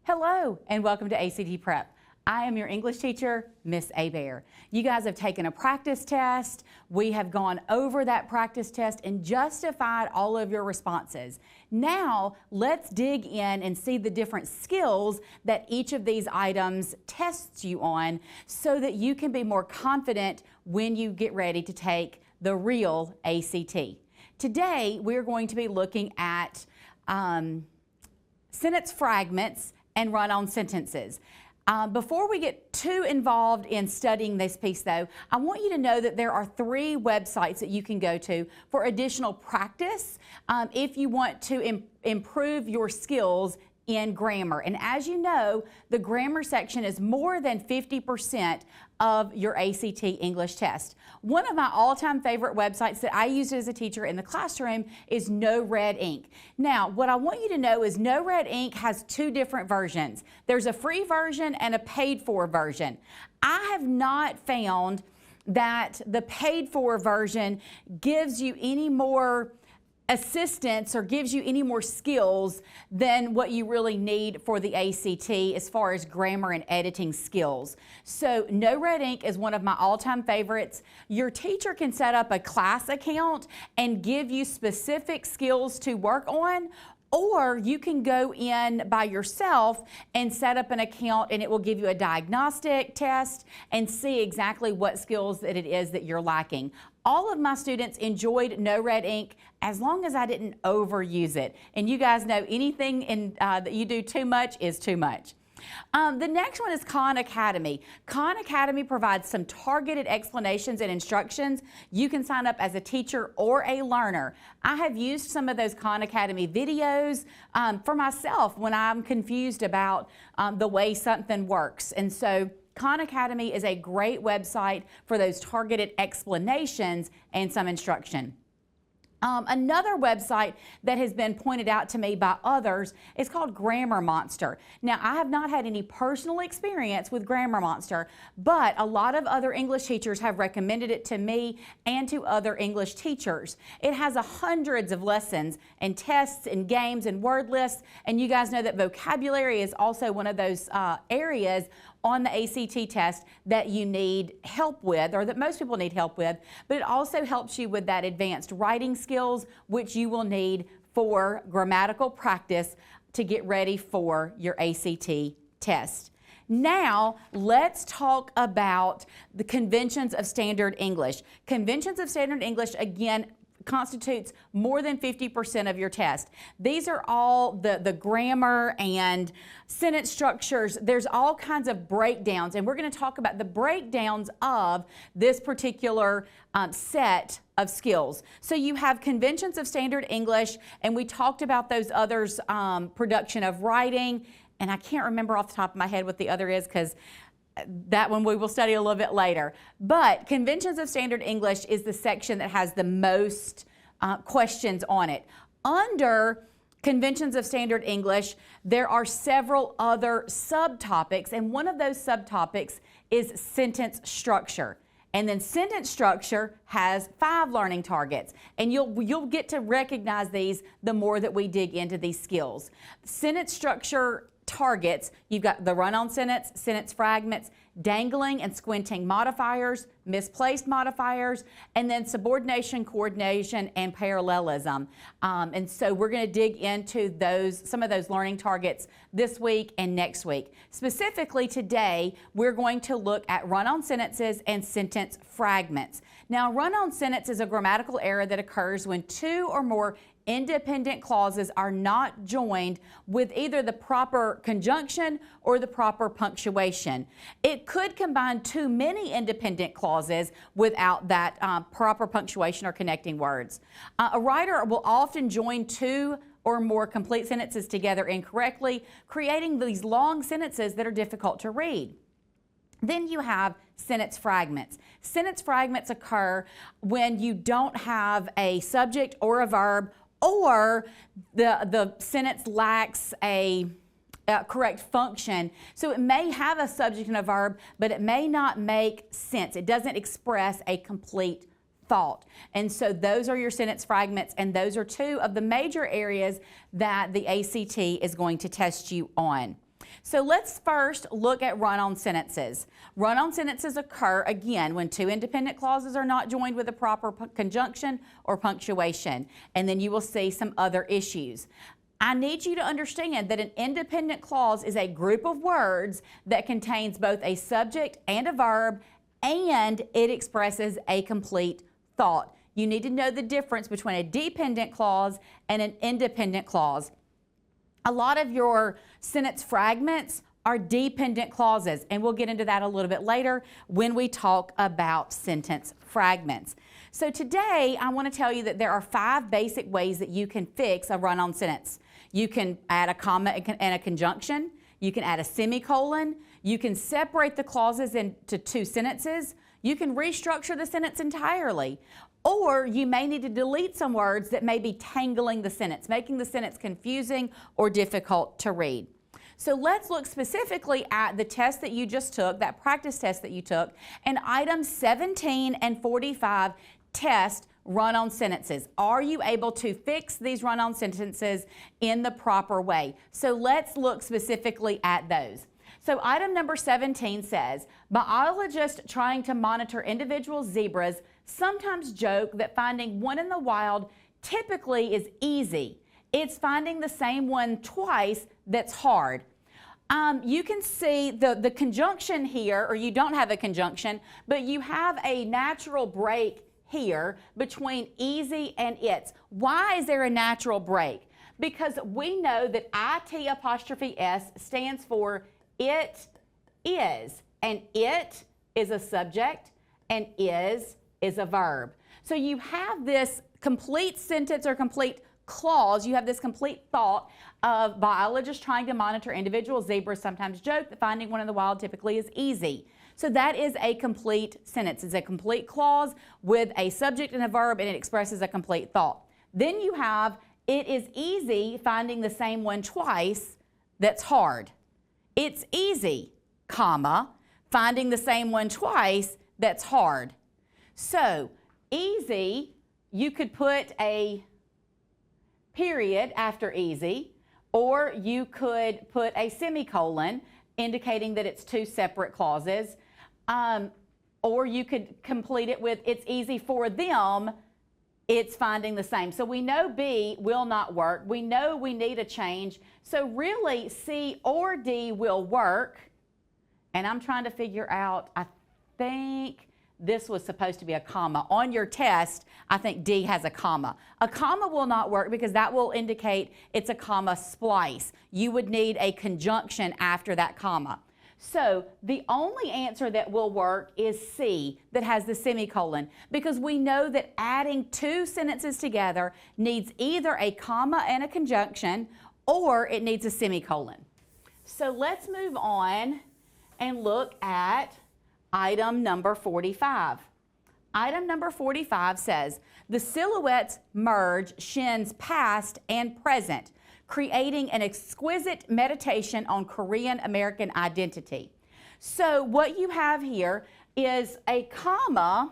Hello and welcome to ACT Prep. I am your English teacher, Miss Abear. You guys have taken a practice test. We have gone over that practice test and justified all of your responses. Now, let's dig in and see the different skills that each of these items tests you on so that you can be more confident when you get ready to take the real ACT. Today, we're going to be looking at sentence fragments and run-on sentences. Before we get too involved in studying this piece though, I want you to know that there are 3 websites that you can go to for additional practice if you want to improve your skills in grammar. And as you know, the grammar section is more than 50% of your ACT English test. One of my all-time favorite websites that I use as a teacher in the classroom is No Red Ink. Now, what I want you to know is No Red Ink has 2 different versions. There's a free version and a paid-for version. I have not found that the paid-for version gives you any more assistance or gives you any more skills than what you really need for the ACT as far as grammar and editing skills. So No Red Ink is one of my all-time favorites. Your teacher can set up a class account and give you specific skills to work on, or you can go in by yourself and set up an account and it will give you a diagnostic test and see exactly what skills that it is that you're lacking. All of my students enjoyed No Red Ink as long as I didn't overuse it. And you guys know anything that you do too much is too much. The next one is Khan Academy. Khan Academy provides some targeted explanations and instructions. You can sign up as a teacher or a learner. I have used some of those Khan Academy videos for myself when I'm confused about the way something works. And so Khan Academy is a great website for those targeted explanations and some instruction. Another website that has been pointed out to me by others is called Grammar Monster. Now, I have not had any personal experience with Grammar Monster, but a lot of other English teachers have recommended it to me and to other English teachers. It has hundreds of lessons and tests and games and word lists, and you guys know that vocabulary is also one of those areas on the ACT test that you need help with, or that most people need help with, but it also helps you with that advanced writing skills, which you will need for grammatical practice to get ready for your ACT test. Now, let's talk about the conventions of standard English. Conventions of standard English, again, constitutes more than 50% of your test. These are all the grammar and sentence structures. There's all kinds of breakdowns, and we're going to talk about the breakdowns of this particular set of skills. So you have conventions of standard English, and we talked about those others, production of writing, and I can't remember off the top of my head what the other is because that one we will study a little bit later. But Conventions of Standard English is the section that has the most questions on it. Under Conventions of Standard English, there are several other subtopics, and one of those subtopics is sentence structure. And then sentence structure has 5 learning targets, and you'll get to recognize these the more that we dig into these skills. Sentence structure targets, you've got the run-on sentence, sentence fragments, dangling and squinting modifiers, misplaced modifiers, and then subordination, coordination, and parallelism. And so we're going to dig into some of those learning targets this week and next week. Specifically today, we're going to look at run-on sentences and sentence fragments. Now, run-on sentence is a grammatical error that occurs when 2 or more independent clauses are not joined with either the proper conjunction or the proper punctuation. It could combine too many independent clauses without that proper punctuation or connecting words. A writer will often join 2 or more complete sentences together incorrectly, creating these long sentences that are difficult to read. Then you have sentence fragments. Sentence fragments occur when you don't have a subject or a verb, or the sentence lacks a correct function. So it may have a subject and a verb, but it may not make sense. It doesn't express a complete thought. And so those are your sentence fragments, and those are 2 of the major areas that the ACT is going to test you on. So let's first look at run-on sentences. Run-on sentences occur, again, when two independent clauses are not joined with a proper conjunction or punctuation. And then you will see some other issues. I need you to understand that an independent clause is a group of words that contains both a subject and a verb, and it expresses a complete thought. You need to know the difference between a dependent clause and an independent clause. A lot of your sentence fragments are dependent clauses, and we'll get into that a little bit later when we talk about sentence fragments. So today, I want to tell you that there are 5 basic ways that you can fix a run-on sentence. You can add a comma and a conjunction. You can add a semicolon. You can separate the clauses into 2 sentences. You can restructure the sentence entirely. Or you may need to delete some words that may be tangling the sentence, making the sentence confusing or difficult to read. So let's look specifically at the test that you just took, that practice test that you took, and items 17 and 45 test run-on sentences. Are you able to fix these run-on sentences in the proper way? So let's look specifically at those. So item number 17 says, biologists trying to monitor individual zebras sometimes joke that finding one in the wild typically is easy. It's finding the same one twice that's hard. You can see the conjunction here, or you don't have a conjunction, but you have a natural break here between easy and it's. Why is there a natural break? Because we know that IT' stands for it is, and it is a subject, and is a verb. So you have this complete sentence or complete clause, you have this complete thought of biologists trying to monitor individual zebras sometimes joke that finding one in the wild typically is easy. So that is a complete sentence. It's a complete clause with a subject and a verb, and it expresses a complete thought. Then you have, it is easy finding the same one twice that's hard. It's easy, comma, finding the same one twice that's hard. So, easy, you could put a period after easy, or you could put a semicolon indicating that it's 2 separate clauses, or you could complete it with it's easy for them, it's finding the same. So we know B will not work. We know we need a change. So really C or D will work. And I'm trying to figure out, I think this was supposed to be a comma. On your test, I think D has a comma. A comma will not work because that will indicate it's a comma splice. You would need a conjunction after that comma. So the only answer that will work is C, that has the semicolon, because we know that adding 2 sentences together needs either a comma and a conjunction, or it needs a semicolon. So let's move on and look at item number 45. Item number 45 says, the silhouettes merge shins past and present, creating an exquisite meditation on Korean American identity. So what you have here is a comma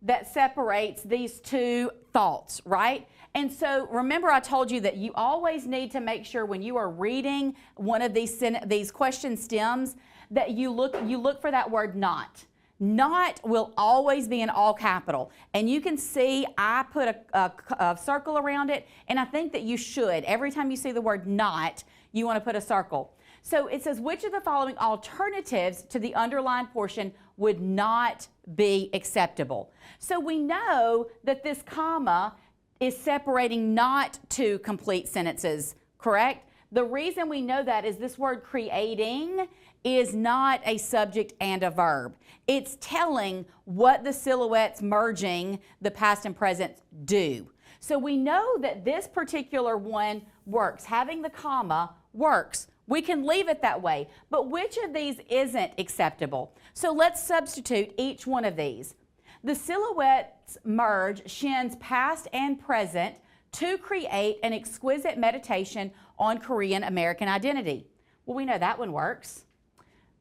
that separates these 2 thoughts, right? And so remember, I told you that you always need to make sure when you are reading one of these question stems that you look for that word not. Not will always be in all capital. And you can see I put a circle around it, and I think that you should. Every time you see the word not, you want to put a circle. So it says, which of the following alternatives to the underlined portion would not be acceptable? So we know that this comma is separating not 2 complete sentences, correct? The reason we know that is this word creating is not a subject and a verb. It's telling what the silhouettes merging the past and present do. So we know that this particular one works. Having the comma works. We can leave it that way. But which of these isn't acceptable? So let's substitute each one of these. The silhouettes merge shins past and present to create an exquisite meditation on Korean American identity. Well, we know that one works.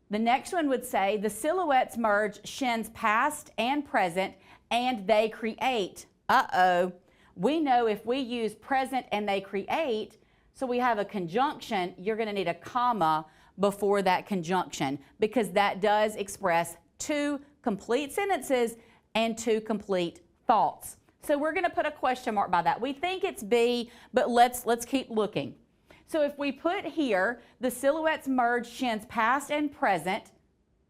The next one would say, the silhouettes merge shins past and present, and they create. Uh-oh. We know if we use present and they create, So we have a conjunction, you're going to need a comma before that conjunction because that does express two complete sentences and two complete thoughts. So we're going to put a question mark by that. We think it's B, but let's keep looking. So if we put here, the silhouettes merge shins past and present,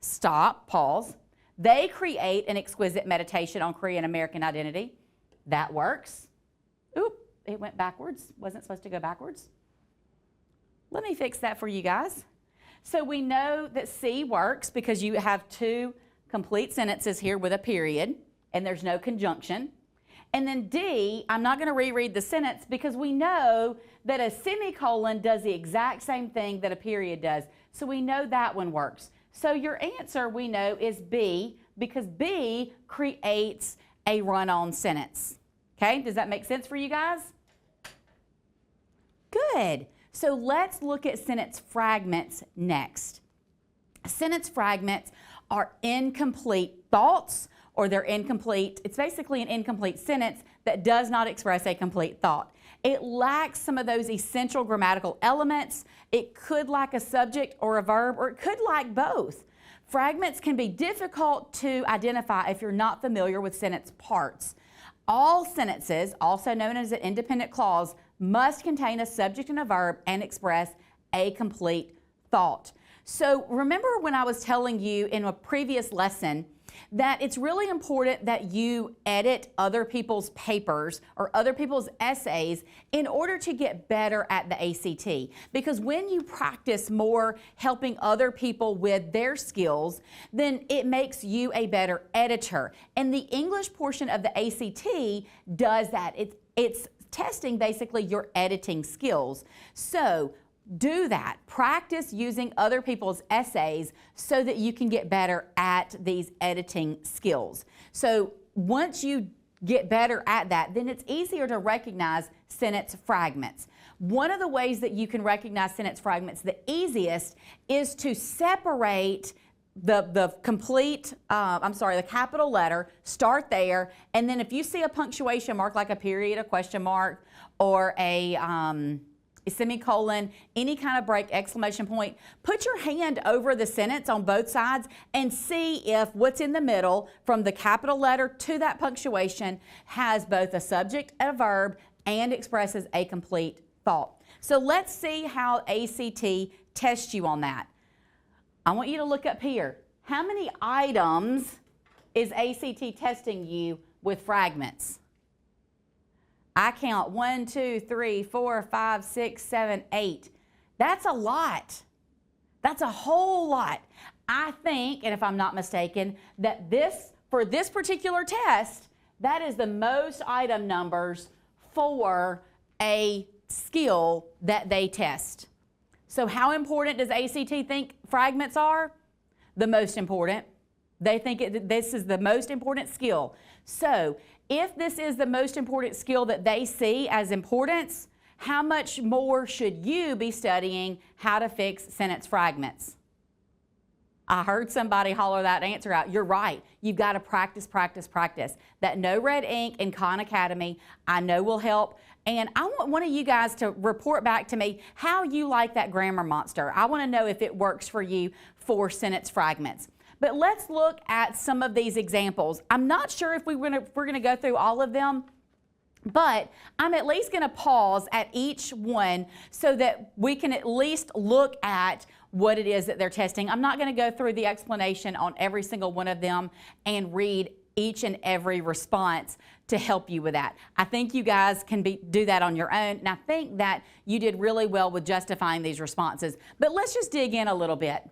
stop, pause. They create an exquisite meditation on Korean American identity. That works. Oop, it went backwards. Wasn't supposed to go backwards. Let me fix that for you guys. So we know that C works because you have two complete sentences here with a period, and there's no conjunction. And then D, I'm not going to reread the sentence because we know that a semicolon does the exact same thing that a period does. So we know that one works. So your answer, we know, is B because B creates a run-on sentence. Okay, does that make sense for you guys? Good. So let's look at sentence fragments next. Sentence fragments are incomplete thoughts, or they're incomplete. It's basically an incomplete sentence that does not express a complete thought. It lacks some of those essential grammatical elements. It could lack a subject or a verb, or it could lack both. Fragments can be difficult to identify if you're not familiar with sentence parts. All sentences, also known as an independent clause, must contain a subject and a verb and express a complete thought. So remember when I was telling you in a previous lesson that it's really important that you edit other people's papers or other people's essays in order to get better at the ACT. Because when you practice more helping other people with their skills, then it makes you a better editor. And the English portion of the ACT does that. It's testing basically your editing skills. So do that. Practice using other people's essays so that you can get better at these editing skills. So once you get better at that, then it's easier to recognize sentence fragments. One of the ways that you can recognize sentence fragments the easiest is to separate the capital letter, start there, and then if you see a punctuation mark like a period, a question mark, or a semicolon, any kind of break, exclamation point, put your hand over the sentence on both sides and see if what's in the middle from the capital letter to that punctuation has both a subject and a verb and expresses a complete thought. So let's see how ACT tests you on that. I want you to look up here. How many items is ACT testing you with fragments? I count 1, 2, 3, 4, 5, 6, 7, 8. That's a lot. That's a whole lot. I think, and if I'm not mistaken, that for this particular test, that is the most item numbers for a skill that they test. So how important does ACT think fragments are? The most important. They think this is the most important skill. So if this is the most important skill that they see as importance, how much more should you be studying how to fix sentence fragments? I heard somebody holler that answer out. You're right. You've got to practice, practice, practice. That No Red Ink and Khan Academy I know will help. And I want one of you guys to report back to me how you like that grammar monster. I want to know if it works for you for sentence fragments. But let's look at some of these examples. I'm not sure if we're going to go through all of them, but I'm at least going to pause at each one so that we can at least look at what it is that they're testing. I'm not going to go through the explanation on every single one of them and read each and every response to help you with that. I think you guys can do that on your own, and I think that you did really well with justifying these responses. But let's just dig in a little bit.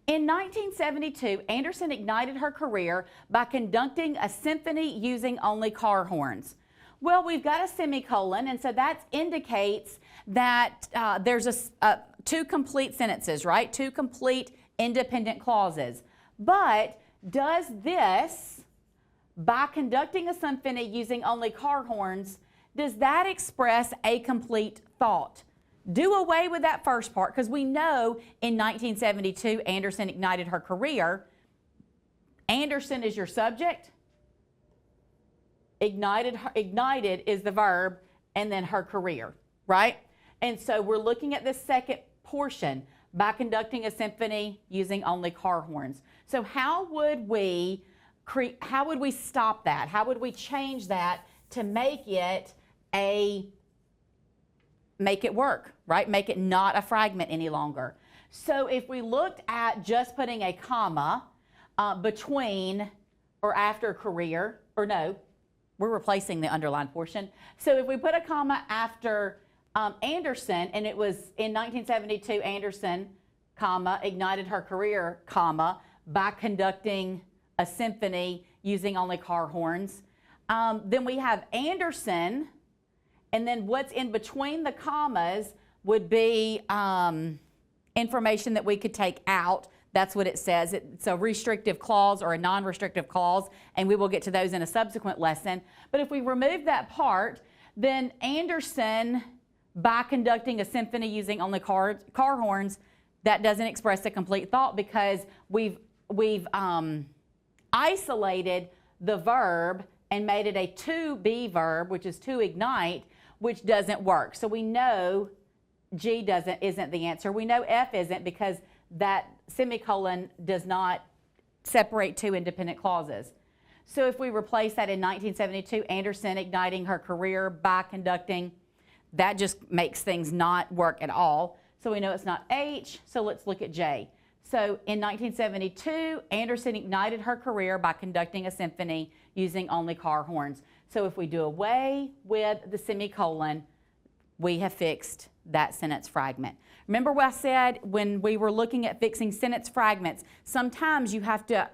In 1972, Anderson ignited her career by conducting a symphony using only car horns. Well, we've got a semicolon, and so that indicates that there's two complete sentences, right? Two complete independent clauses. But does this, by conducting a symphony using only car horns, does that express a complete thought? Do away with that first part, because we know in 1972 Anderson ignited her career. Anderson is your subject. Ignited is the verb, and then her career, right? And so we're looking at this second portion, by conducting a symphony using only car horns. So how would we stop that? How would we change that to make it work, right? Make it not a fragment any longer. So if we looked at just putting a comma between or after career, or no, we're replacing the underlined portion. So if we put a comma after Anderson, and it was in 1972, Anderson, comma, ignited her career, comma, by conducting a symphony using only car horns. Then we have Anderson, and then what's in between the commas would be information that we could take out. That's what it says. It's a restrictive clause or a non-restrictive clause, and we will get to those in a subsequent lesson. But if we remove that part, then Anderson, by conducting a symphony using only car horns, that doesn't express a complete thought because we've isolated the verb and made it a to be verb, which is to ignite, which doesn't work. So we know G isn't the answer. We know F isn't because that semicolon does not separate two independent clauses. So if we replace that in 1972, Anderson igniting her career by conducting, that just makes things not work at all. So we know it's not H, so let's look at J. So in 1972, Anderson ignited her career by conducting a symphony using only car horns. So if we do away with the semicolon, we have fixed that sentence fragment. Remember what I said when we were looking at fixing sentence fragments, sometimes you have to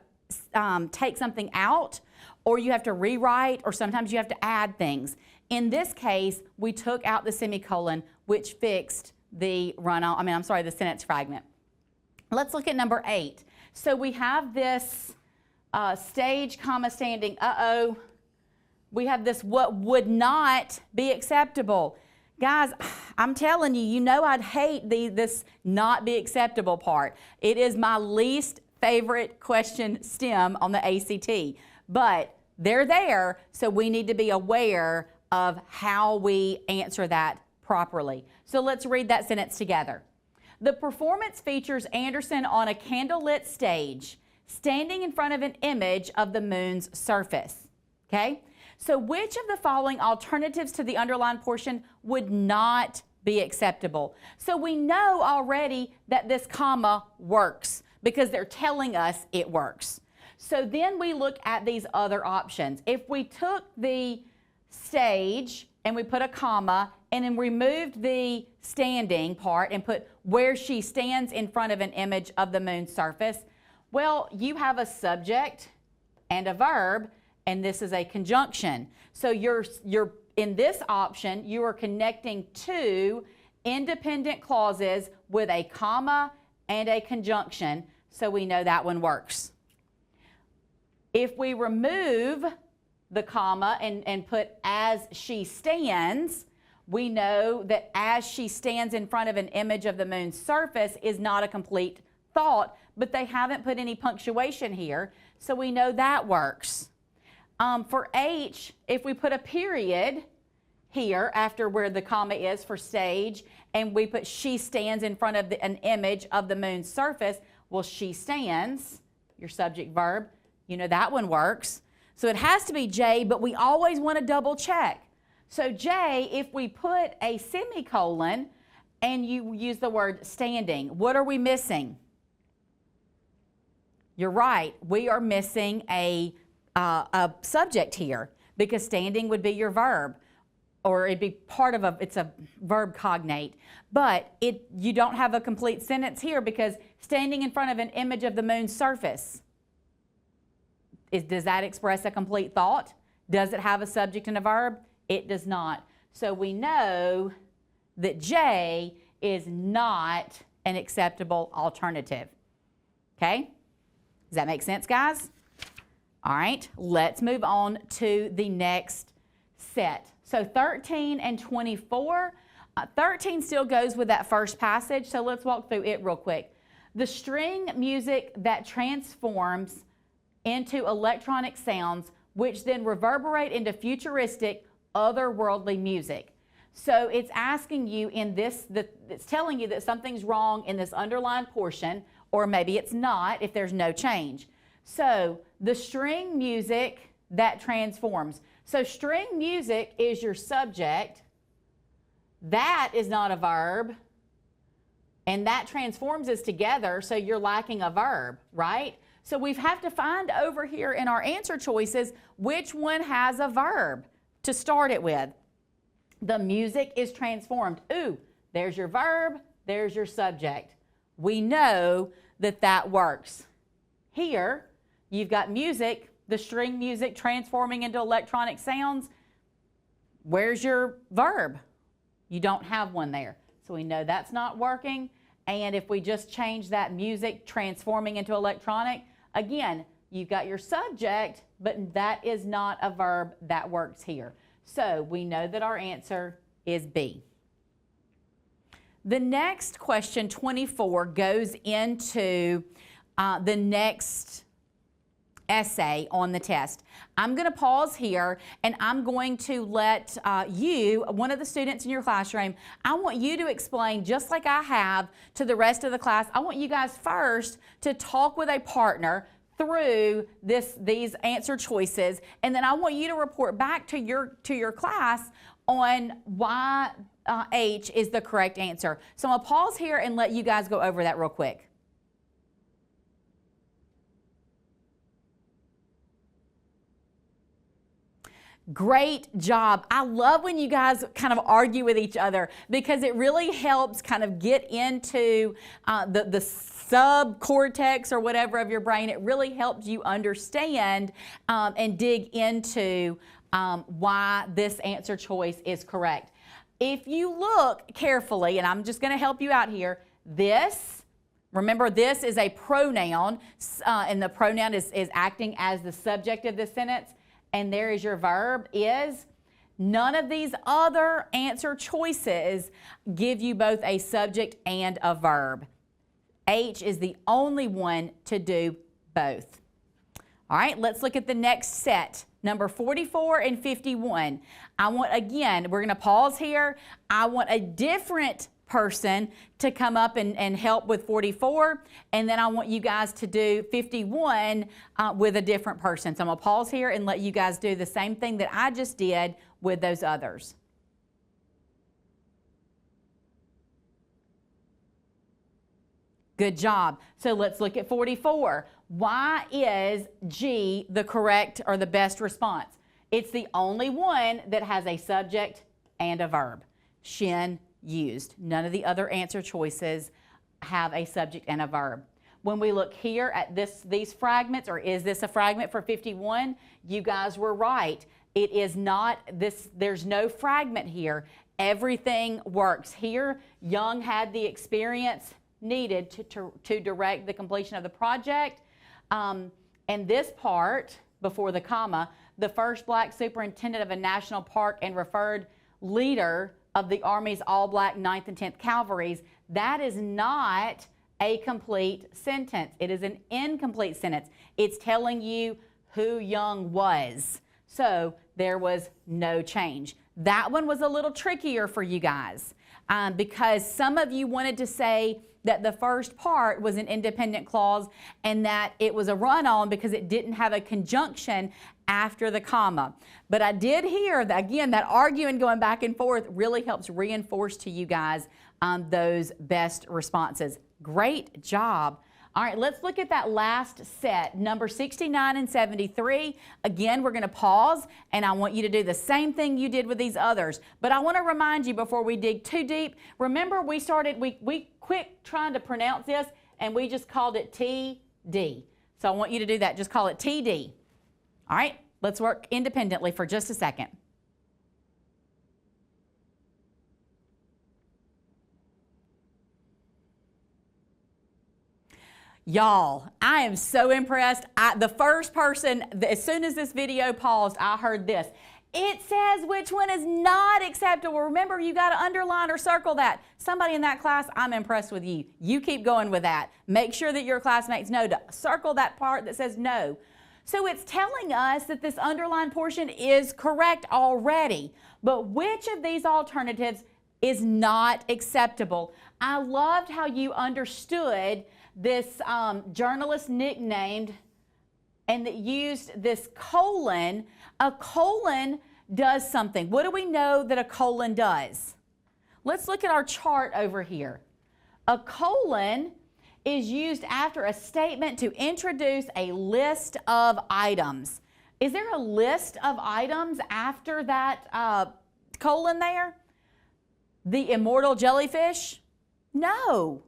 take something out, or you have to rewrite, or sometimes you have to add things. In this case, we took out the semicolon, which fixed the the sentence fragment. Let's look at number 8. So we have this stage, comma, standing, we have this what would not be acceptable. Guys, I'm telling you, you know I'd hate this not be acceptable part. It is my least favorite question stem on the ACT. But they're there, so we need to be aware of how we answer that properly. So let's read that sentence together. The performance features Anderson on a candlelit stage, standing in front of an image of the moon's surface. Okay? So which of the following alternatives to the underlined portion would not be acceptable? So we know already that this comma works because they're telling us it works. So then we look at these other options. If we took the stage and we put a comma and then removed the standing part and put where she stands in front of an image of the moon's surface, well, you have a subject and a verb, and this is a conjunction. So you're in this option, you are connecting two independent clauses with a comma and a conjunction, so we know that one works. If we remove the comma and put as she stands, we know that as she stands in front of an image of the moon's surface is not a complete thought, but they haven't put any punctuation here, so we know that works. For H, if we put a period here after where the comma is for stage, and we put she stands in front of an image of the moon's surface, well, she stands, your subject verb, you know that one works. So it has to be J, but we always want to double check. So J, if we put a semicolon and you use the word standing, what are we missing? You're right, we are missing a subject here because standing would be your verb, or it'd be part of it's a verb cognate. But you don't have a complete sentence here because standing in front of an image of the moon's surface. Does that express a complete thought? Does it have a subject and a verb? It does not. So we know that J is not an acceptable alternative. Okay? Does that make sense, guys? All right, let's move on to the next set. So 13 and 24. 13 still goes with that first passage, so let's walk through it real quick. The string music that transforms into electronic sounds, which then reverberate into futuristic, otherworldly music. So it's asking you in this, it's telling you that something's wrong in this underlined portion, or maybe it's not if there's no change. So the string music that transforms. So string music is your subject. That is not a verb. And that transforms is together, so you're lacking a verb, right? So we have to find over here in our answer choices which one has a verb to start it with. The music is transformed. Ooh, there's your verb, there's your subject. We know that that works. Here, you've got music, the string music transforming into electronic sounds. Where's your verb? You don't have one there. So we know that's not working. And if we just change that music transforming into electronic, again, you've got your subject, but that is not a verb that works here. So we know that our answer is B. The next question, 24, goes into the next essay on the test. I'm going to pause here and I'm going to let you, one of the students in your classroom, I want you to explain, just like I have to the rest of the class, I want you guys first to talk with a partner through these answer choices, and then I want you to report back to your class on why H is the correct answer. So I'm going to pause here and let you guys go over that real quick. Great job. I love when you guys kind of argue with each other, because it really helps kind of get into the subcortex or whatever of your brain. It really helps you understand and dig into why this answer choice is correct. If you look carefully, and I'm just going to help you out here, remember this is a pronoun, and the pronoun is acting as the subject of this sentence. And there is your verb is. None of these other answer choices give you both a subject and a verb. H is the only one to do both. All right, let's look at the next set. Number 44 and 51. Again, we're going to pause here. I want a different person to come up and help with 44, and then I want you guys to do 51 with a different person. So I'm going to pause here and let you guys do the same thing that I just did with those others. Good job. So let's look at 44. Why is G the correct or the best response? It's the only one that has a subject and a verb. Shin used. None of the other answer choices have a subject and a verb. When we look here at these fragments, or is this a fragment for 51? You guys were right. It is not this. There's no fragment here. Everything works. Here, Young had the experience needed to direct the completion of the project. And this part, before the comma, the first black superintendent of a national park and referred leader of the Army's all-black 9th and 10th Cavalries, that is not a complete sentence. It is an incomplete sentence. It's telling you who Young was. So there was no change. That one was a little trickier for you guys because some of you wanted to say that the first part was an independent clause and that it was a run-on because it didn't have a conjunction after the comma. But I did hear that, again, that arguing going back and forth really helps reinforce to you guys those best responses. Great job. All right, let's look at that last set, number 69 and 73. Again, we're going to pause, and I want you to do the same thing you did with these others. But I want to remind you before we dig too deep, remember we quit trying to pronounce this, and we just called it TD. So I want you to do that. Just call it TD. All right, let's work independently for just a second. Y'all, I am so impressed. The first person, as soon as this video paused, I heard this. It says which one is not acceptable. Remember, you got to underline or circle that. Somebody in that class, I'm impressed with you. You keep going with that. Make sure that your classmates know to circle that part that says no. So it's telling us that this underlined portion is correct already. But which of these alternatives is not acceptable? I loved how you understood this journalist nicknamed and that used this colon. A colon does something. What do we know that a colon does? Let's look at our chart over here. A colon is used after a statement to introduce a list of items. Is there a list of items after that colon there? The immortal jellyfish? No.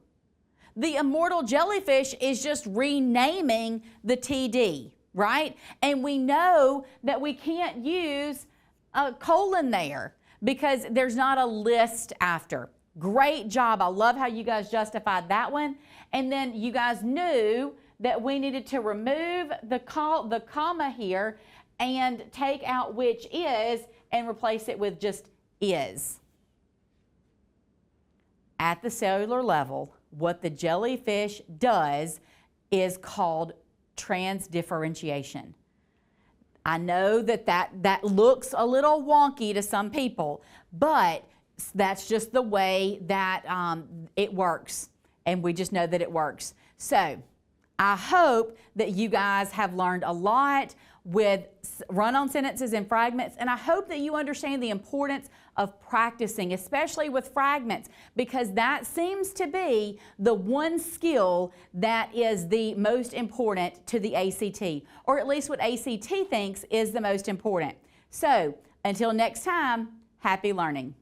The immortal jellyfish is just renaming the TD, right? And we know that we can't use a colon there because there's not a list after. Great job. I love how you guys justified that one. And then you guys knew that we needed to remove the comma here and take out which is and replace it with just is. At the cellular level, what the jellyfish does is called transdifferentiation. I know that looks a little wonky to some people, but that's just the way that it works, and we just know that it works. So I hope that you guys have learned a lot with run-on sentences and fragments, and I hope that you understand the importance of practicing, especially with fragments, because that seems to be the one skill that is the most important to the ACT, or at least what ACT thinks is the most important. So until next time, happy learning.